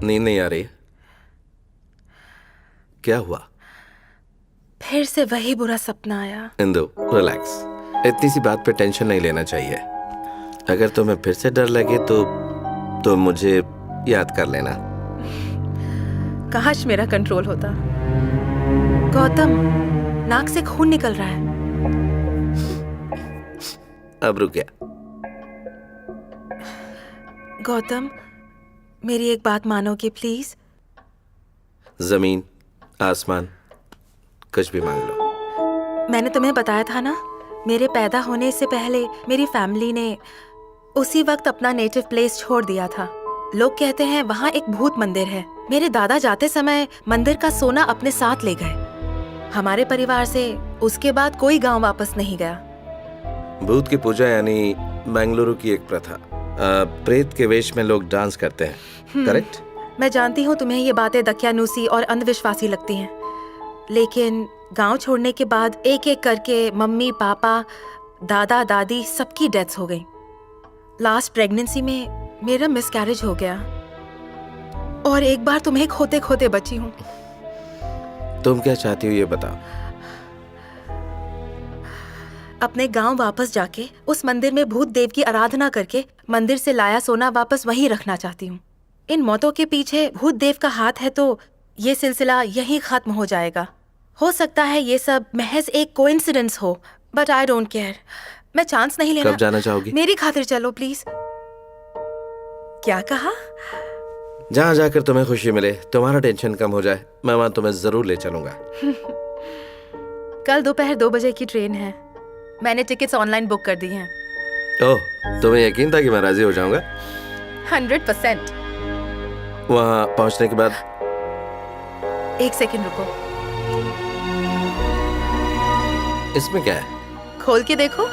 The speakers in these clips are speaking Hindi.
नींद नहीं आ रही? क्या हुआ? फिर से वही बुरा सपना आया। इंदु, रिलैक्स। इतनी सी बात पे टेंशन नहीं लेना चाहिए। अगर तुम्हें फिर से डर लगे तो मुझे याद कर लेना। काश मेरा कंट्रोल होता। गौतम, नाक से खून निकल रहा है। अब रुक गया। गौतम, मेरी एक बात मानोगे प्लीज? जमीन, आसमान, कुछ भी मांग लो। मैंने तुम्हें बताया था ना, मेरे पैदा होने से पहले मेरी फैमिली ने उसी वक्त अपना नेटिव प्लेस छोड़ दिया था। लोग कहते हैं वहाँ एक भूत मंदिर है। मेरे दादा जाते समय मंदिर का सोना अपने साथ ले गए। हमारे परिवार से उसके बाद कोई गांव वापस नहीं गया। भूत की पूजा यानी बेंगलुरु की एक प्रथा। प्रेत के वेश में लोग डांस करते हैं, करेक्ट? मैं जानती हूँ तुम्हें ये बातें दकियानूसी और अंधविश्वासी लगती हैं, लेकिन गांव छोड़ने के बाद एक एक करके मम्मी, पापा, दादा, दादी सबकी डेथ्स हो गई। लास्ट प्रेगनेंसी में मेरा मिसकैरेज हो गया और एक बार तुम्हें खोते खोते बची हूँ। तुम क्या चाहती हो ये बताओ। अपने गांव वापस जाके उस मंदिर में भूत देव की आराधना करके मंदिर से लाया सोना वापस वहीं रखना चाहती हूँ। इन मौतों के पीछे भूत देव का हाथ है तो ये सिलसिला यहीं खत्म हो जाएगा। हो सकता है ये सब महज एक कोइंसिडेंस हो, बट आई डोंट केयर। मैं चांस नहीं लेना। कब जाना चाहोगी? मेरी खातिर चलो प्लीज। क्या कहा? जहाँ जाकर तुम्हें खुशी मिले, तुम्हारा टेंशन कम हो जाए, मैं वहाँ तुम्हें जरूर ले चलूंगा। कल दोपहर 2 बजे की ट्रेन है। मैंने टिकट्स ऑनलाइन बुक कर दी हैं। ओह, तुम्हें यकीन था कि मैं राजी हो जाऊंगा? 100%। वहाँ पहुँचने के बाद 1 सेकंड रुको। इसमें क्या है? खोल के देखो।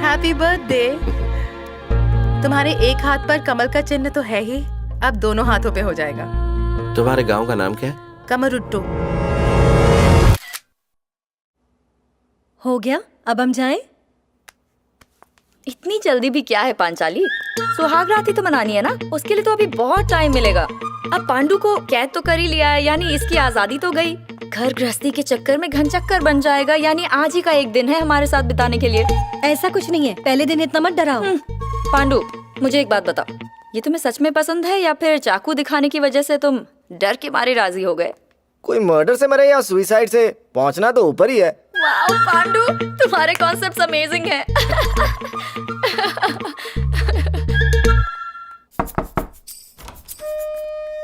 Happy birthday. तुम्हारे एक हाथ पर कमल का चिन्ह तो है ही, अब दोनों हाथों पे हो जाएगा। तुम्हारे गांव का नाम क्या है? कमरुट्टू। हो गया, अब हम जाएं? इतनी जल्दी भी क्या है पांचाली? सुहाग रात ही तो मनानी है ना, उसके लिए तो अभी बहुत टाइम मिलेगा। अब पांडु को कैद तो कर ही लिया है, यानी इसकी आजादी तो गई। घर गृहस्थी के चक्कर में घन चक्कर बन जाएगा, यानी आज ही का एक दिन है हमारे साथ बिताने के लिए। ऐसा कुछ नहीं है, पहले दिन इतना मत डराओ। पांडु, मुझे एक बात बताओ, ये तुम्हें सच में पसंद है या फिर चाकू दिखाने की वजह से तुम डर के मारे राजी हो गए? कोई मर्डर से मरे या सुसाइड से, पहुंचना तो ऊपर ही है। वाओ पांडु, तुम्हारे कॉन्सेप्ट्स अमेजिंग हैं।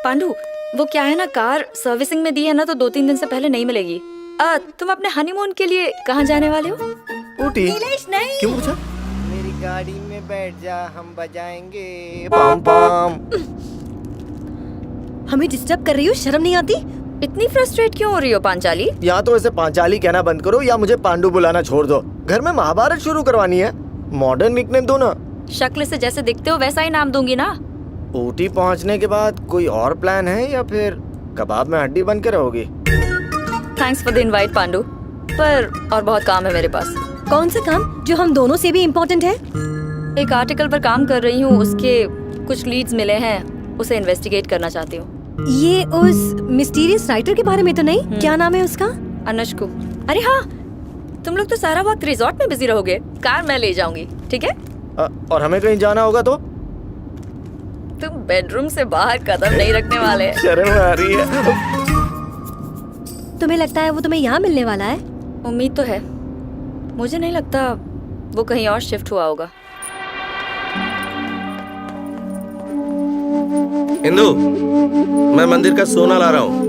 पांडु, वो क्या है ना, कार सर्विसिंग में दी है ना, तो 2-3 दिन से पहले नहीं मिलेगी। तुम अपने हनीमून के लिए कहाँ जाने वाले हो? ऊटी। नहीं। क्यों पूछा? मेरी गाड़ी में बैठ जा, हम बजाएंगे पम पम। हमें डिस्टर्ब कर रही हो, शर्म नहीं आती? इतनी फ्रस्ट्रेट क्यों हो रही हो पांचाली? या तो ऐसे पांचाली कहना बंद करो या मुझे पांडु बुलाना छोड़ दो। घर में महाभारत शुरू करवानी है। मॉडर्न निकनेम दो ना। शक्ल से जैसे दिखते हो वैसा ही नाम दूंगी ना। ऊटी पहुंचने के बाद कोई और प्लान है या फिर कबाब में हड्डी बन के रहोगी? Thanks for the invite Pandu, पर और बहुत काम है मेरे पास। कौन सा काम जो हम दोनों से भी इम्पोर्टेंट है? एक आर्टिकल पर काम कर रही हूँ, उसके कुछ लीड्स मिले हैं, उसे इन्वेस्टिगेट करना चाहती हूँ। ये उस मिस्टीरियस राइटर के बारे में तो नहीं? क्या नाम है उसका? अनुष्कु। अरे हाँ, तुम लोग तो सारा वक्त रिजॉर्ट में बिजी रहोगे, कार मैं ले जाऊंगी, ठीक है? और हमें कहीं जाना होगा तो? तुम बेडरूम से बाहर कदम नहीं रखने वाले। शर्म आ रही है। तुम्हें लगता है वो तुम्हें यहाँ मिलने वाला है? उम्मीद तो है, मुझे नहीं लगता वो कहीं और शिफ्ट हुआ होगा। इंदु, मैं मंदिर का सोना ला रहा हूँ।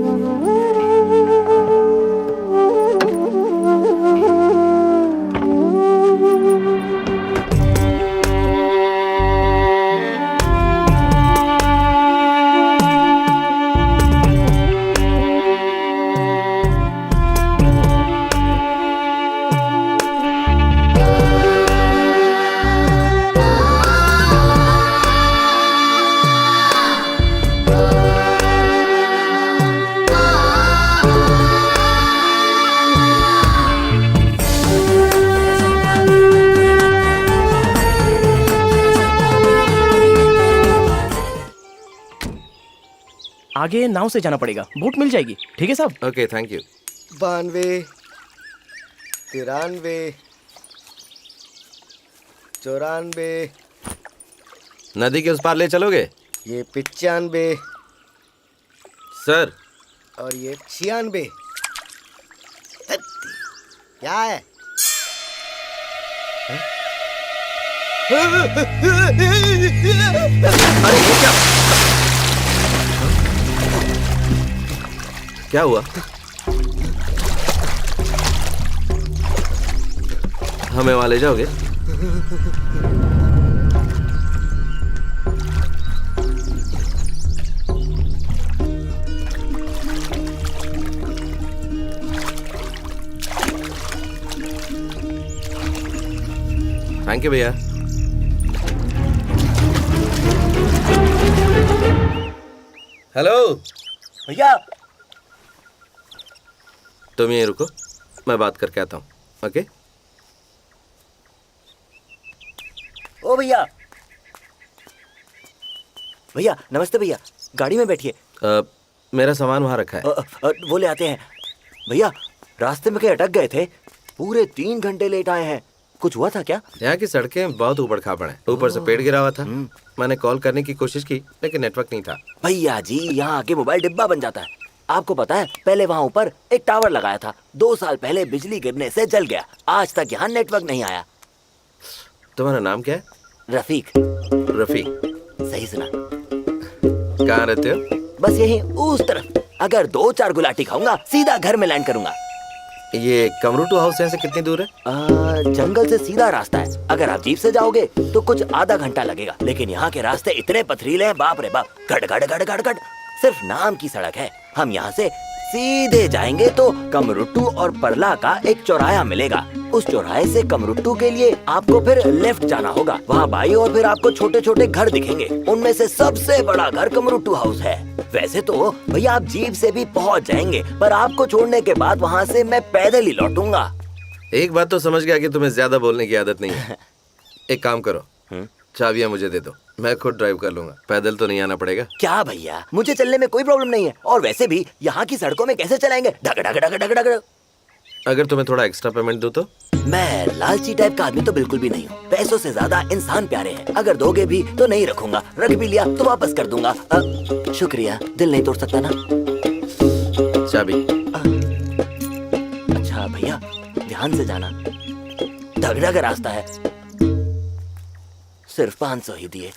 आगे नाव से जाना पड़ेगा, बोट मिल जाएगी। ठीक है साहब। Okay, thank you. 92, 93, 94, नदी के उस पार ले चलोगे? ये 95 सर। और ये 96। क्या है? अरे ये क्या हुआ? हमें वहां ले जाओगे? थैंक यू भैया। हेलो भैया। तुम यहीं रुको, मैं बात करके आता हूँ। ओके। ओ भैया। भैया नमस्ते भैया, गाड़ी में बैठिए। मेरा सामान वहां रखा है। वो ले आते हैं। भैया रास्ते में कहीं अटक गए थे, पूरे 3 घंटे लेट आए हैं। कुछ हुआ था क्या? यहाँ की सड़कें बहुत ऊबड़ खाबड़ हैं। ऊपर से पेड़ गिरा हुआ था। मैंने कॉल करने की कोशिश की लेकिन नेटवर्क नहीं था। भैया जी यहाँ आके मोबाइल डिब्बा बन जाता है। आपको पता है पहले वहाँ ऊपर एक टावर लगाया था, 2 साल पहले बिजली गिरने से जल गया। आज तक यहाँ नेटवर्क नहीं आया। तुम्हारा नाम क्या है? रफीक। रफीक। सही सुना। कहाँ रहते हो? बस यही उस तरफ। अगर 2-4 गुलाटी खाऊंगा सीधा घर में लैंड करूंगा। ये कमरूटू हाउस यहाँ से कितनी दूर है? जंगल से सीधा रास्ता है। अगर आप जीप से जाओगे तो कुछ आधा घंटा लगेगा, लेकिन यहाँ के रास्ते इतने पथरीले हैं, बाप रे बाप, गड़ गड़ गड़ गड़ गड़। सिर्फ नाम की सड़क है। हम यहाँ से सीधे जाएंगे तो कमरुट्टू और परला का एक चौराहा मिलेगा। उस चौराहे से कमरुट्टू के लिए आपको फिर लेफ्ट जाना होगा। वहाँ बाई और फिर आपको छोटे छोटे घर दिखेंगे। उनमें से सबसे बड़ा घर कमरुट्टू हाउस है। वैसे तो भैया आप जीप से भी पहुँच जाएंगे, पर आपको छोड़ने के बाद वहाँ से मैं पैदल ही लौटूंगा। एक बात तो समझ गया कि तुम्हें ज्यादा बोलने की आदत नहीं है। एक काम करो, चाबियां मुझे दे दो, मैं खुद ड्राइव कर लूंगा। पैदल तो नहीं आना पड़ेगा। क्या भैया, मुझे चलने में कोई प्रॉब्लम नहीं है। और वैसे भी यहाँ की सड़कों में कैसे चलाएंगे, ढग ढग ढग ढग ढग। अगर तुम्हें थोड़ा एक्स्ट्रा पेमेंट दूं तो? मैं लालची टाइप का आदमी तो बिल्कुल भी नहीं हूँ। पैसों से ज्यादा इंसान प्यारे हैं। अगर दोगे भी तो नहीं रखूंगा, रख भी लिया तो वापस कर दूंगा। शुक्रिया, दिल नहीं तोड़ सकता ना। चाबी। अच्छा भैया ध्यान से जाना, ढगढ़ा का रास्ता है। सिर्फ 500 ही दिए।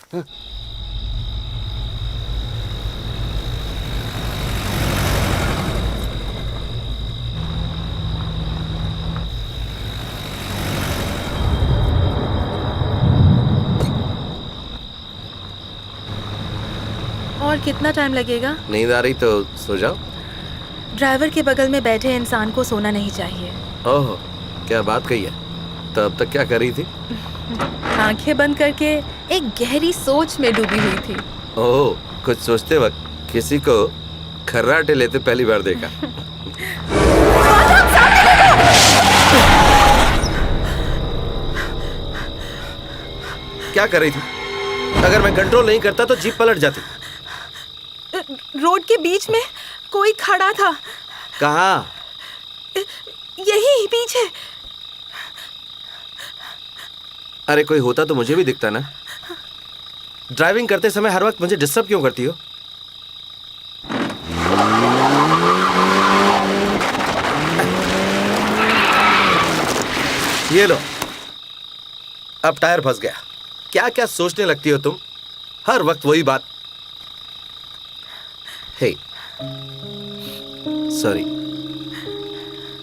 और कितना टाइम लगेगा? नींद आ रही तो सो जाओ। ड्राइवर के बगल में बैठे इंसान को सोना नहीं चाहिए। ओह, क्या बात कही है। तो अब तक क्या कर रही थी? आंखें बंद करके एक गहरी सोच में डूबी हुई थी। ओह, कुछ सोचते वक्त किसी को खर्राटे लेते पहली बार देखा। क्या कर रही थी? अगर मैं कंट्रोल नहीं करता तो जीप पलट जाती। रोड के बीच में कोई खड़ा था। कहाँ? यही पीछे। अरे कोई होता तो मुझे भी दिखता ना। ड्राइविंग करते समय हर वक्त मुझे डिस्टर्ब क्यों करती हो? ये लो, अब टायर फंस गया। क्या क्या सोचने लगती हो तुम, हर वक्त वही बात। हे, सॉरी।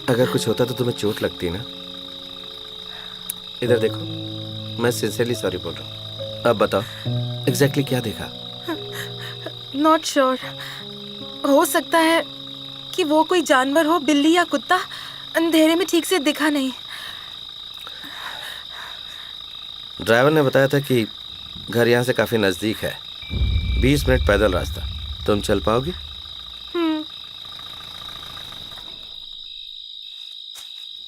अगर कुछ होता तो तुम्हें चोट लगती ना। इधर देखो, मैं सिंसियरली सॉरी बोल रहा हूँ। अब बताओ एग्जैक्टली क्या देखा? Not sure. हो सकता है कि वो कोई जानवर हो, बिल्ली या कुत्ता। अंधेरे में ठीक से दिखा नहीं। ड्राइवर ने बताया था कि घर यहाँ से काफी नजदीक है, 20 मिनट पैदल रास्ता। तुम चल पाओगी?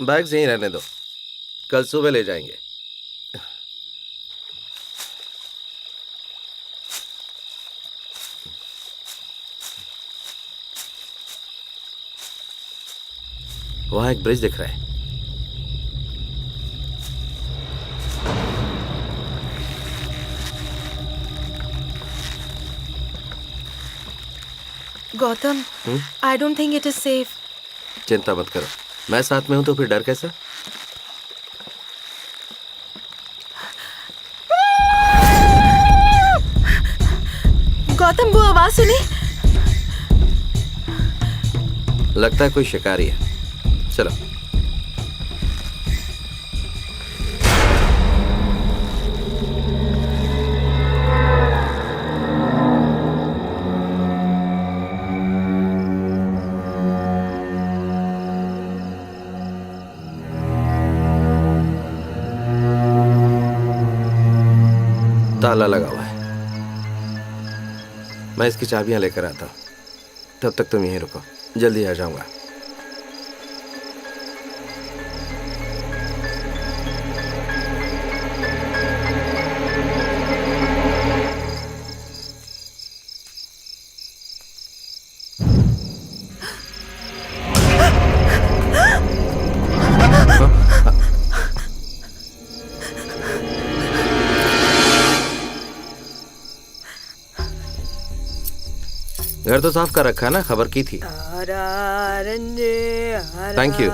बैग्स यहीं रहने दो, कल सुबह ले जाएंगे। वहां एक ब्रिज दिख रहा है। Gautam, I don't think it is safe. चिंता मत करो, मैं साथ में हूं तो फिर डर कैसा। गौतम, वो आवाज सुनी? लगता है कोई शिकारी है। चलो। ताला लगा हुआ है, मैं इसकी चाबियां लेकर आता हूं। तब तक तुम यहीं रुको, जल्दी आ जाऊंगा। घर तो साफ कर रखा है ना, खबर की थी। Thank you.